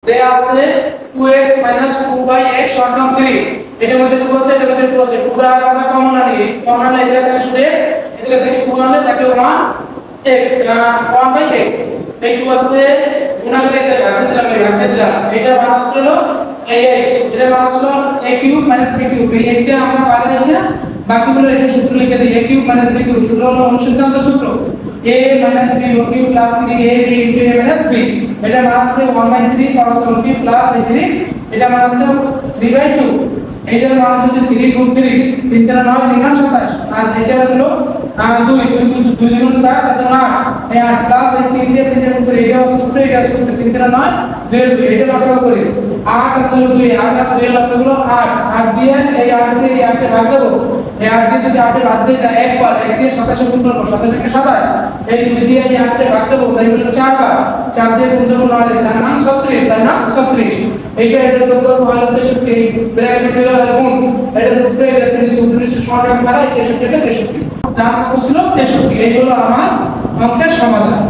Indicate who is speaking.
Speaker 1: দেয়া আছে 2x 2/x সমান 3 এটার মধ্যে 2 আছে এটার মধ্যে 2 আছে 2 টা আমরা কমন আনি কমন আনলে এই জায়গায় শুধু x এই জায়গা থেকে 2 আনলে তাকে 1/x এই 2 আছে গুণা করে ভাগ দিলাম এটা মান আসছিল ax এটা মান আসছিল a cube minus b cube এই একটা আমরা বাইরে রেখে বাকিগুলো এটা সূত্র লিখে দিই a cube minus b cube সূত্র হলো অনুসন্ধান সূত্র a minus b whole cube plus 3ab into a minus b এটা মান আছে 1/3 পাওয়ার 3 প্লাস a3 এটা মান আছে 3/2 এটার মান যদি 3 গুণ 3 3 3 9 3 27 আর এটা হলো 2 2 গুণ 4 7 8 এই 8 প্লাস এই 3 দিয়ে 3 গুণ করে এটা সূত্র 3 3 9 2 এটা লসাগু করি 8 আর 2 8 আর 2 লসাগু হলো 8 8 দিয়ে এই 8 দিয়ে এই 8 কে ভাগ দেব এই 8 দিয়ে যদি 8 এ ভাগ দিয়ে যায় একবার 1 দিয়ে 27 গুণ করব 27 কে 27 এই 2 দিয়ে এই 8 কে ভাগ দেব তাই হলো 4 বার 4 দিয়ে গুণ দেব 9 এর 4 নাম 36 4 নাম 36 এইটা এটা যোগ করব হয় 63 এই ব্র্যাকেট দিয়ে গুণ এটা সূত্র এটা ছিল 34 সমান করা 63 কে 63 দাম কত ছিল 63 এই হলো আমার অঙ্কের সমাধান।